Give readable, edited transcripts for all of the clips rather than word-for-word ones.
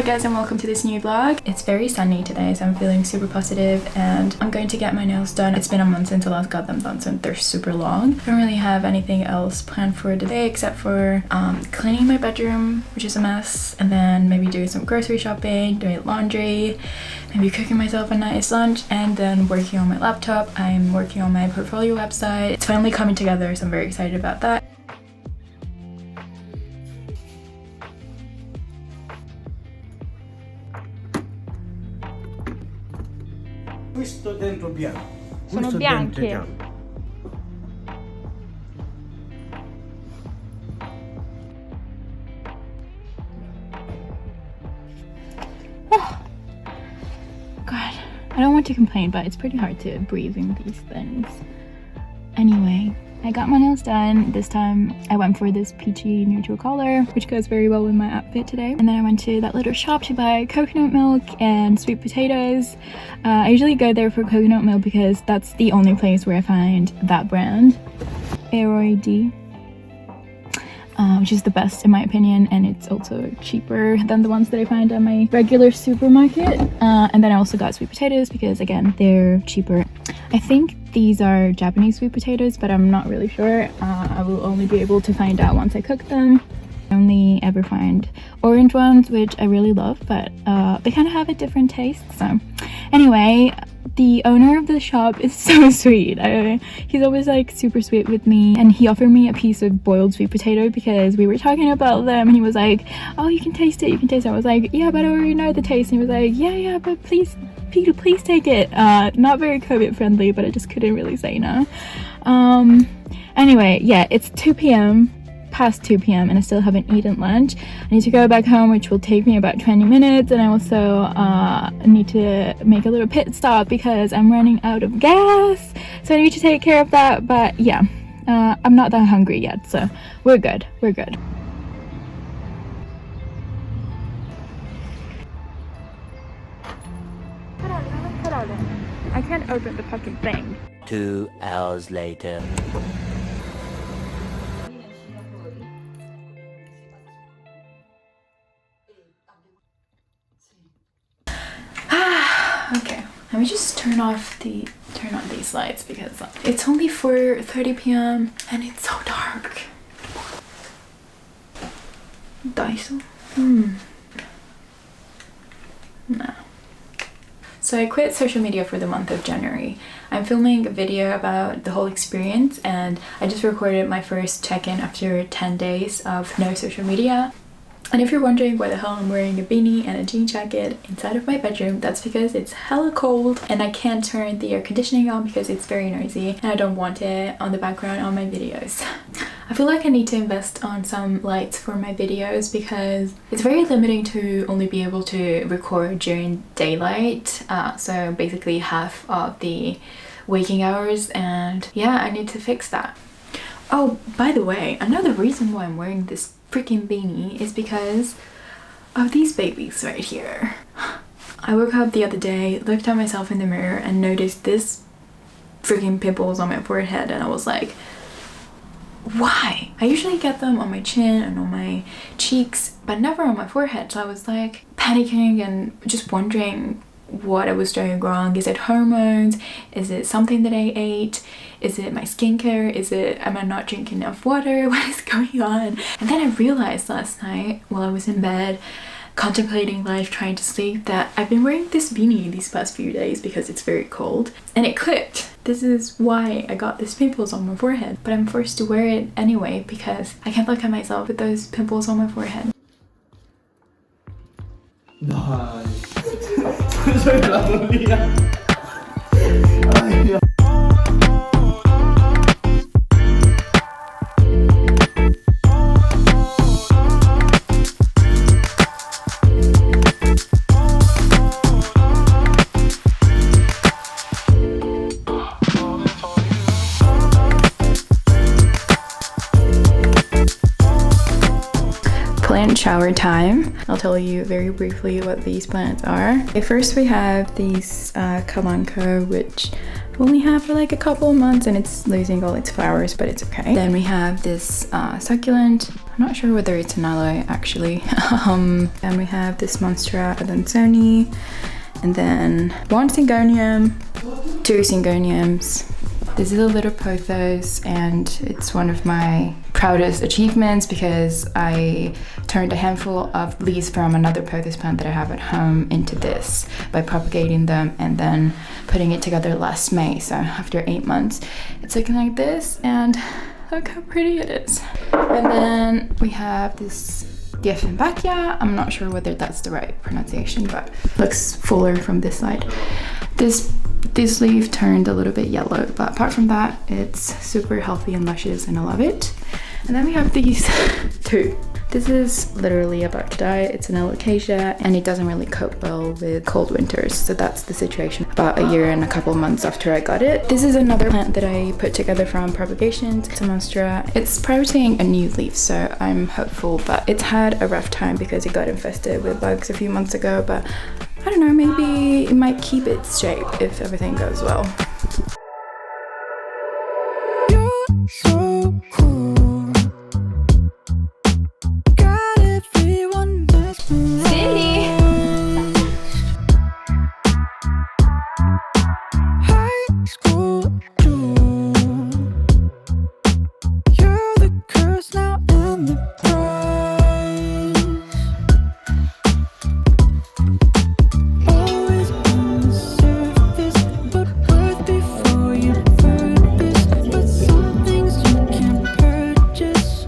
guys, and welcome to this new vlog. It's very sunny today, so I'm feeling super positive, and I'm going to get my nails done. It's been a month since I last got them done, so they're super long. I don't really have anything else planned for today except for cleaning my bedroom, which is a mess, and then maybe doing some grocery shopping, doing laundry, maybe cooking myself a nice lunch, and then working on my laptop. I'm working on my portfolio website. It's finally coming together, so I'm very excited about that. Questo dentro bianco. Sono Questo bianche. dentro giallo. God, I don't want to complain, but it's pretty hard to breathe in these things. Anyway, I got my nails done. This time I went for this peachy neutral color, which goes very well with my outfit today. And then I went to that little shop to buy coconut milk and sweet potatoes. I usually go there for coconut milk because that's the only place where I find that brand, Aroid, which is the best in my opinion, and it's also cheaper than the ones that I find at my regular supermarket. And then I also got sweet potatoes because, again, they're cheaper. I think these are Japanese sweet potatoes, but I'm not really sure. I will only be able to find out once I cook them. I only ever find orange ones, which I really love, but they kind of have a different taste. So anyway, the owner of the shop is so sweet. He's always like super sweet with me, and he offered me a piece of boiled sweet potato because we were talking about them, and he was like, oh, you can taste it, you can taste it. I was like, yeah, but I already know the taste. And he was like, yeah, but please take it. Not very COVID friendly, but I just couldn't really say no. Anyway, yeah, it's 2 p.m. past 2 p.m. and I still haven't eaten lunch. I need to go back home, which will take me about 20 minutes, and I also need to make a little pit stop because I'm running out of gas, so I need to take care of that. But yeah, I'm not that hungry yet, so we're good. I can't open the fucking thing. 2 hours later. Okay, let me just turn on these lights because it's only 4:30 p.m. and it's so dark. Daiso? No. So I quit social media for the month of January. I'm filming a video about the whole experience, and I just recorded my first check-in after 10 days of no social media. And if you're wondering why the hell I'm wearing a beanie and a jean jacket inside of my bedroom, that's because it's hella cold and I can't turn the air conditioning on because it's very noisy and I don't want it on the background on my videos. I feel like I need to invest on some lights for my videos because it's very limiting to only be able to record during daylight, so basically half of the waking hours, and yeah, I need to fix that. Oh, by the way, another reason why I'm wearing this freaking beanie is because of these babies right here. I woke up the other day, looked at myself in the mirror, and noticed this freaking pimples on my forehead, and I was like, why? I usually get them on my chin and on my cheeks, but never on my forehead. So I was like panicking and just wondering what I was doing wrong. Is it hormones? Is it something that I ate? Is it my skincare? Am I not drinking enough water? What is going on? And then I realized last night while I was in bed contemplating life, trying to sleep, that I've been wearing this beanie these past few days because it's very cold, and it clicked. This is why I got these pimples on my forehead, but I'm forced to wear it anyway because I can't look at myself with those pimples on my forehead. Dai. Soy la dolía. Ay, Dios. Plant shower time. I'll tell you very briefly what these plants are. Okay, first we have these kalanko, which we only have for like a couple of months and it's losing all its flowers, but it's okay. Then we have this succulent. I'm not sure whether it's an aloe actually. And we have this Monstera adansoni, and then one syngonium, two syngoniums. This is a little pothos, and it's one of my proudest achievements because I turned a handful of leaves from another pothos plant that I have at home into this by propagating them and then putting it together last May. So after 8 months, it's looking like this, and look how pretty it is. And then we have this Dieffenbachia. I'm not sure whether that's the right pronunciation, but looks fuller from this side. This leaf turned a little bit yellow, but apart from that, it's super healthy and luscious, and I love it. And then we have these two. This is literally about to die. It's an alocasia, and it doesn't really cope well with cold winters. So that's the situation about a year and a couple months after I got it. This is another plant that I put together from propagations. It's a Monstera. It's producing a new leaf, so I'm hopeful, but it's had a rough time because it got infested with bugs a few months ago, but I don't know, maybe it might keep its shape if everything goes well. You're so cool. Got everyone mesmerized. Cindy! High school jewel. You're the curse now and the prize. Always on the surface, but worth before you purpose. But some things you can't purchase.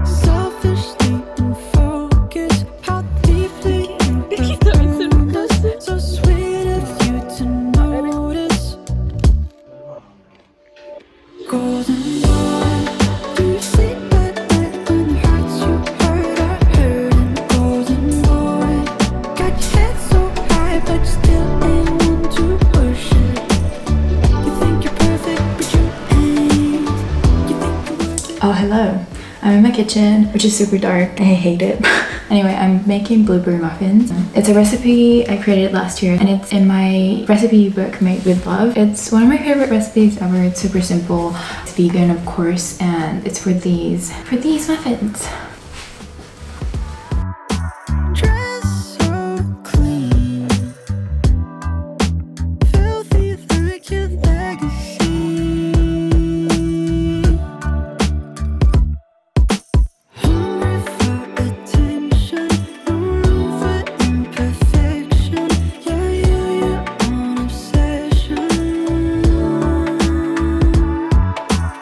Selfishly in focus, how deeply you affirmed us. So sweet of you to notice. Golden boy, do you sleep at night when it hurts you? Hurt, I hurt. And golden boy, got your head so high, but you still ain't one to push it. You think you're perfect, but you ain't. You think you're worth it. Oh, hello. I'm in my kitchen, which is super dark. I hate it. Anyway, I'm making blueberry muffins. It's a recipe I created last year, and it's in my recipe book, Made with Love. It's one of my favorite recipes ever. It's super simple. It's vegan, of course, and it's for these muffins. Dress so clean, filthy like your legacy. Hungry for attention, no room for imperfection. Yeah, you're your own obsession.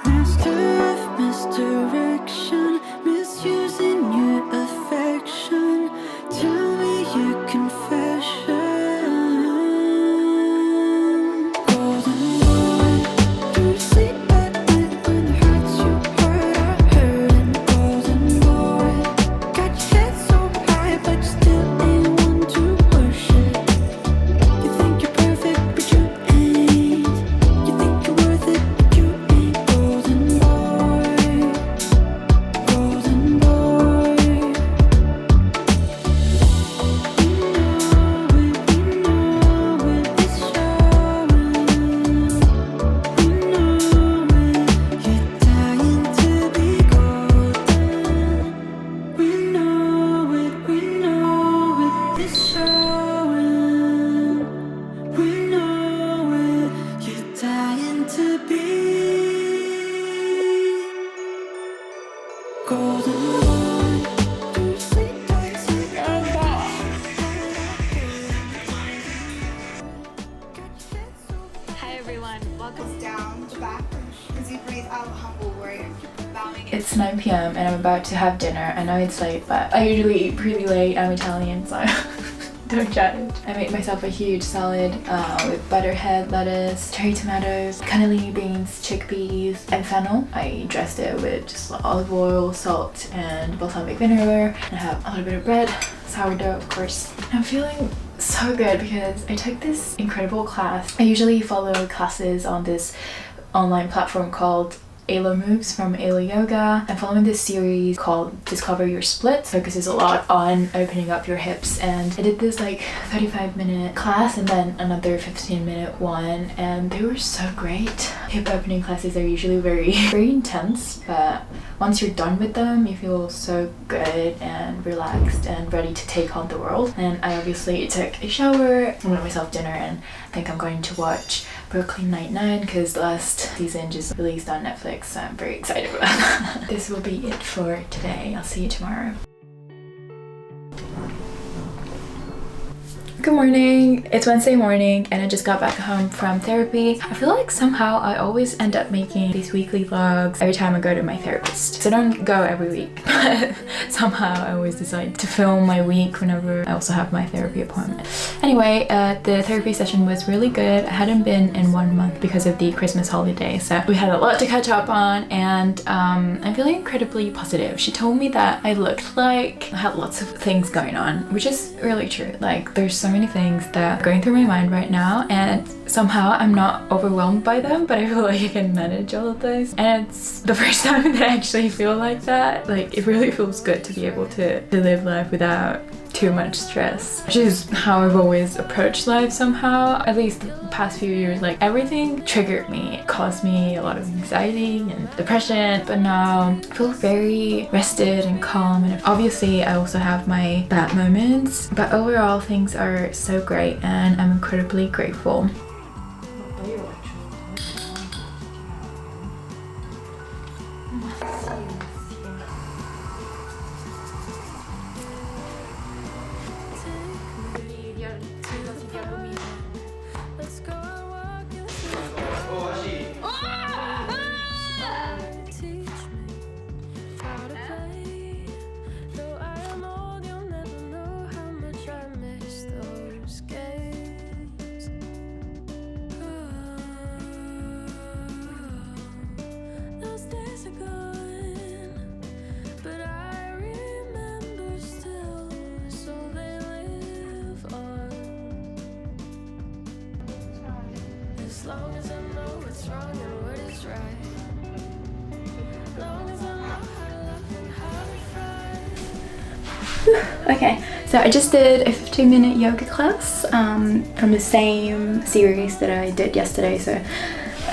Master of misdirection, misusing your affection. Tell me your confession. Golden boy, do you sleep at night when it hurts you? Hurt, I hurt. And golden boy, got your head so high, but you still ain't one to push it. You think you're perfect, but you ain't. You think you're worth it, but you ain't. Golden boy, golden boy. We know it, it's showing. We know it, you're dying to be golden. We know it, it's showing. We know it, you're dying to be golden boy. Do you sleep Hi everyone, welcome down the back as you breathe out humble warrior, bowing in. It's 9 p.m. and I'm about to have dinner. I know it's late, but I usually eat pretty late. I'm Italian, so don't judge. I made myself a huge salad with butterhead, lettuce, cherry tomatoes, cannellini beans, chickpeas, and fennel. I dressed it with just olive oil, salt, and balsamic vinegar. And I have a little bit of bread, sourdough, of course. I'm feeling so good because I took this incredible class. I usually follow classes on this online platform called Ayla moves from Ayla Yoga. I'm following this series called Discover Your Splits. Focuses a lot on opening up your hips, and I did this like 35-minute class and then another 15-minute one, and they were so great. Hip opening classes are usually very intense, but once you're done with them, you feel so good and relaxed and ready to take on the world. And I obviously took a shower, I made myself dinner, and I think I'm going to watch Brooklyn Nine-Nine because last season just released on Netflix, so I'm very excited about that. This will be it for today. I'll see you tomorrow. Good morning! It's Wednesday morning and I just got back home from therapy. I feel like somehow I always end up making these weekly vlogs every time I go to my therapist. So I don't go every week, but somehow I always decide to film my week whenever I also have my therapy appointment. Anyway, the therapy session was really good. I hadn't been in 1 month because of the Christmas holiday, so we had a lot to catch up on, and I'm feeling incredibly positive. She told me that I looked like I had lots of things going on, which is really true. Like, there's so many things that are going through my mind right now, and somehow I'm not overwhelmed by them, but I feel like I can manage all of those. And it's the first time that I actually feel like that. Like, it really feels good to be able to live life without too much stress, which is how I've always approached life somehow. At least the past few years, like, everything triggered me. It caused me a lot of anxiety and depression, but now I feel very rested and calm. And obviously I also have my bad moments, but overall things are so great and I'm incredibly grateful. As long as I know what's wrong and what is right. As long as I know how to love and how to fight. Okay, so I just did a 15-minute yoga class from the same series that I did yesterday, so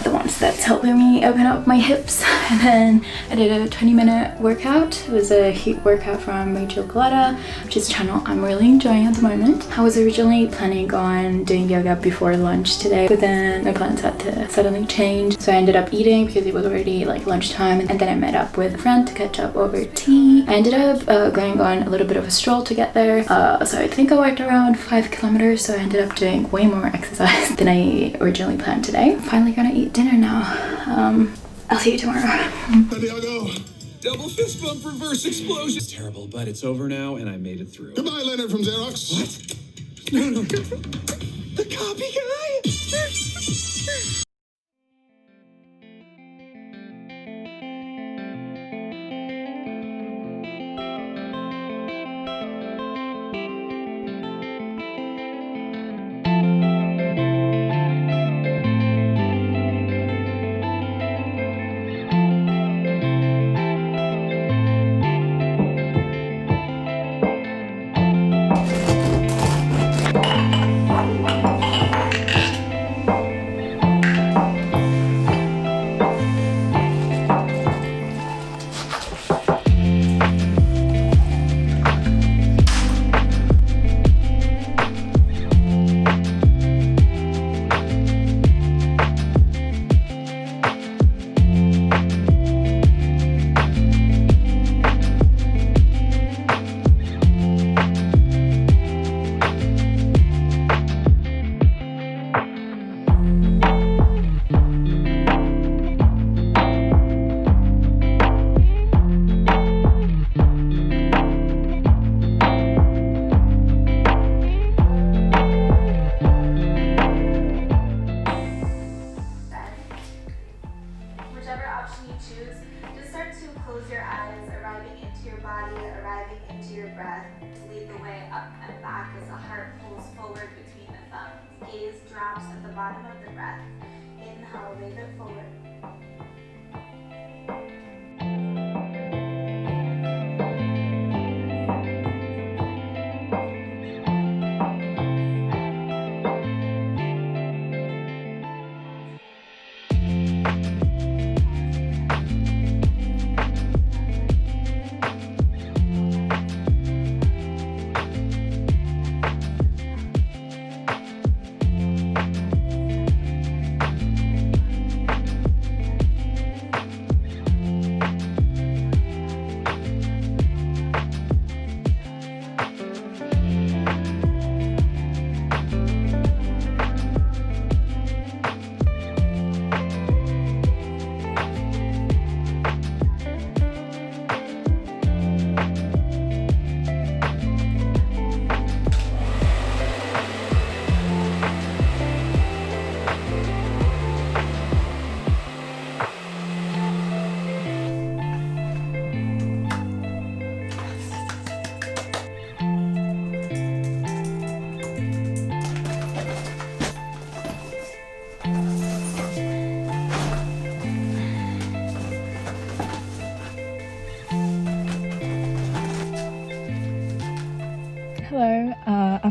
the ones that's helping me open up my hips. And then I did a 20-minute workout. It was a heat workout from Rachel Galetta, which is a channel I'm really enjoying at the moment. I was originally planning on doing yoga before lunch today, but then my plans had to suddenly change, so I ended up eating because it was already like lunchtime, and then I met up with a friend to catch up over tea. I ended up going on a little bit of a stroll to get there, so I think I walked around 5 kilometers, so I ended up doing way more exercise than I originally planned today. I'm finally gonna eat dinner now. I'll see you tomorrow. Santiago, double fist bump reverse explosion. It's terrible, but it's over now, and I made it through. Goodbye, Leonard from Xerox. What? No. The copy guy? Drops at the bottom of the breath. Inhale, wave it forward.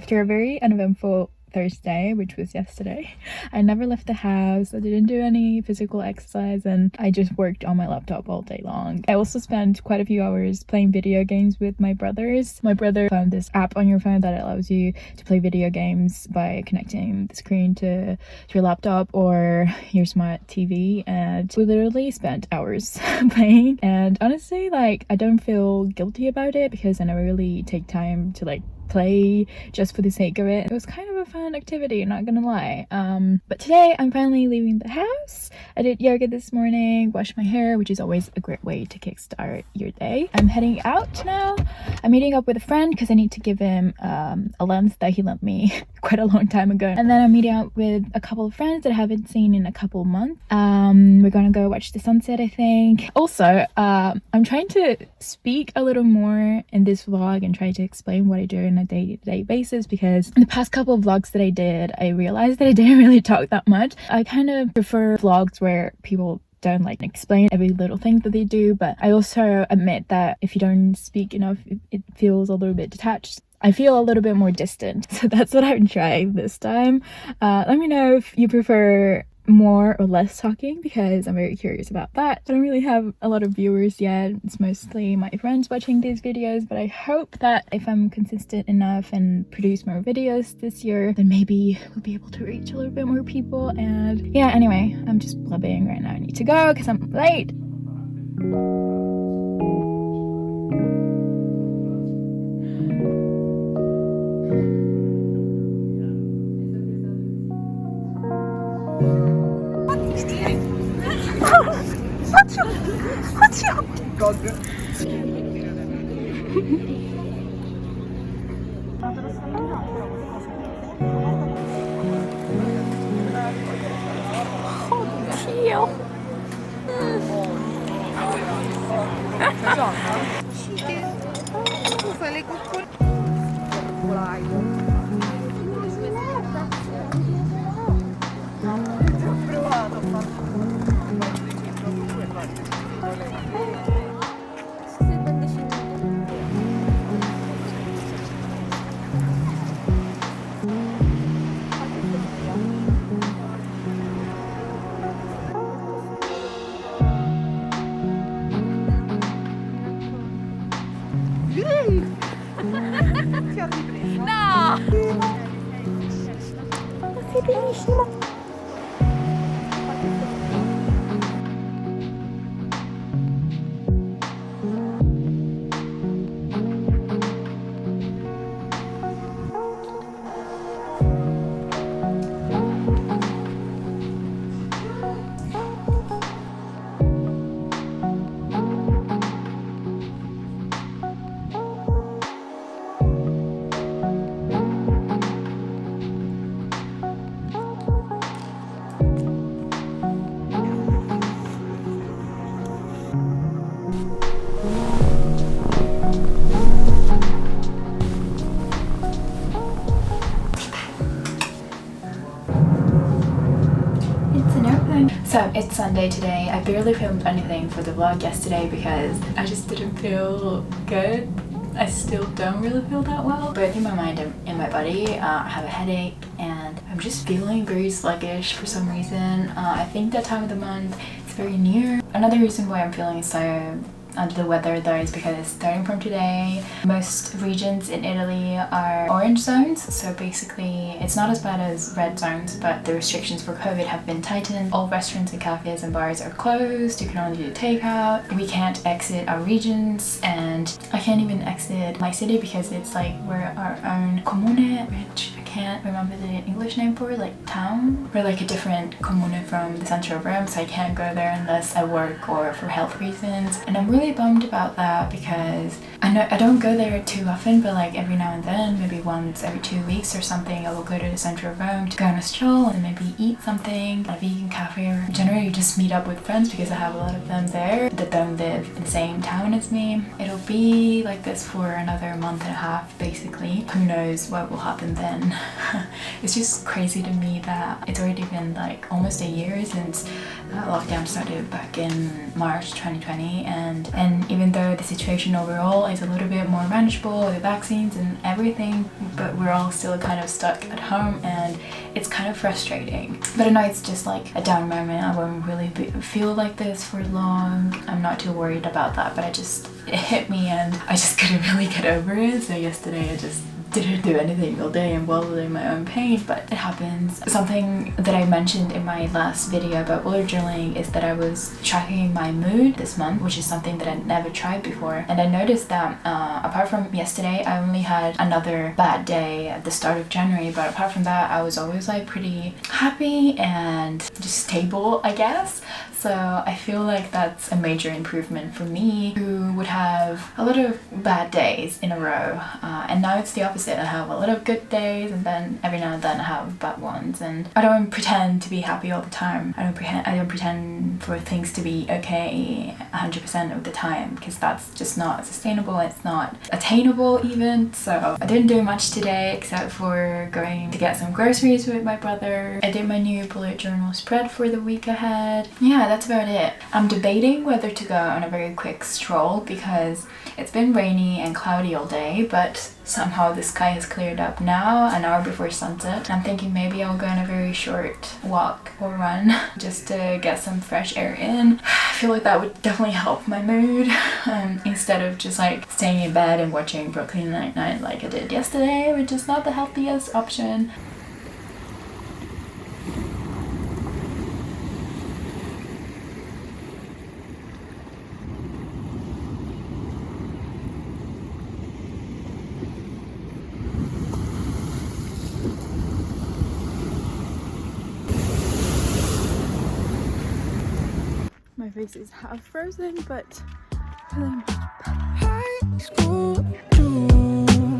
After a very uneventful Thursday, which was yesterday, I never left the house. I didn't do any physical exercise and I just worked on my laptop all day long. I also spent quite a few hours playing video games with my brothers. My brother found this app on your phone that allows you to play video games by connecting the screen to your laptop or your smart TV, and we literally spent hours playing. And honestly, like, I don't feel guilty about it because I never really take time to like play just for the sake of it. It was kind of a fun activity, not gonna lie. But today I'm finally leaving the house. I did yoga this morning, washed my hair, which is always a great way to kickstart your day. I'm heading out now. I'm meeting up with a friend because I need to give him a lens that he lent me quite a long time ago. And then I'm meeting up with a couple of friends that I haven't seen in a couple of months. We're gonna go watch the sunset, I think. Also, I'm trying to speak a little more in this vlog and try to explain what I do on a day-to-day basis, because in the past couple of vlogs that I did, I realized that I didn't really talk that much. I kind of prefer vlogs where people don't like explain every little thing that they do, but I also admit that if you don't speak enough, it feels a little bit detached. I feel a little bit more distant, so that's what I'm trying this time. Let me know if you prefer more or less talking, because I'm very curious about that. I don't really have a lot of viewers yet. It's mostly my friends watching these videos, but I hope that if I'm consistent enough and produce more videos this year, then maybe we'll be able to reach a little bit more people. And yeah, anyway, I'm just blubbing right now. I need to go because I'm late. So it's Sunday today. I barely filmed anything for the vlog yesterday because I just didn't feel good. I still don't really feel that well, both in my mind and in my body. I have a headache and I'm just feeling very sluggish for some reason. I think that time of the month is very near. Another reason why I'm feeling so under the weather though is because starting from today, most regions in Italy are orange zones. So basically it's not as bad as red zones, but the restrictions for COVID have been tightened. All restaurants and cafes and bars are closed. You can only do takeout. We can't exit our regions, and I can't even exit my city because it's like we're our own comune, which I can't remember the English name for, like town. We're like a different comune from the center of Rome, so I can't go there unless I work or for health reasons. And I'm really bummed about that because I know I don't go there too often, but like every now and then, maybe once every 2 weeks or something, I will go to the center of Rome to go on a stroll and maybe eat something at a vegan cafe, or generally just meet up with friends because I have a lot of them there that don't live in the same town as me. It'll be like this for another month and a half basically. Who knows what will happen then. It's just crazy to me that it's already been like almost a year since lockdown started back in March 2020, and And even though the situation overall is a little bit more manageable with the vaccines and everything, but we're all still kind of stuck at home and it's kind of frustrating. But I know it's just like a down moment. I won't really feel like this for long. I'm not too worried about that, but it hit me and I just couldn't really get over it. So yesterday I just didn't do anything all day and wallowed in my own pain, but it happens. Something that I mentioned in my last video about bullet journaling is that I was tracking my mood this month, which is something that I never tried before. And I noticed that apart from yesterday, I only had another bad day at the start of January, but apart from that, I was always like pretty happy and just stable, I guess. So I feel like that's a major improvement for me, who would have a lot of bad days in a row, and now it's the opposite. I have a lot of good days and then every now and then I have bad ones, and I don't pretend to be happy all the time. I don't pretend for things to be okay 100% of the time, because that's just not sustainable. It's not attainable even. So I didn't do much today except for going to get some groceries with my brother. I did my new bullet journal spread for the week ahead. Yeah, that's about it. I'm debating whether to go on a very quick stroll because it's been rainy and cloudy all day, but somehow the sky has cleared up now, an hour before sunset. I'm thinking maybe I'll go on a very short walk or run just to get some fresh air in. I feel like that would definitely help my mood instead of just like staying in bed and watching Brooklyn Nine-Nine like I did yesterday, which is not the healthiest option. My face is half frozen, but feeling much better. High school jewels.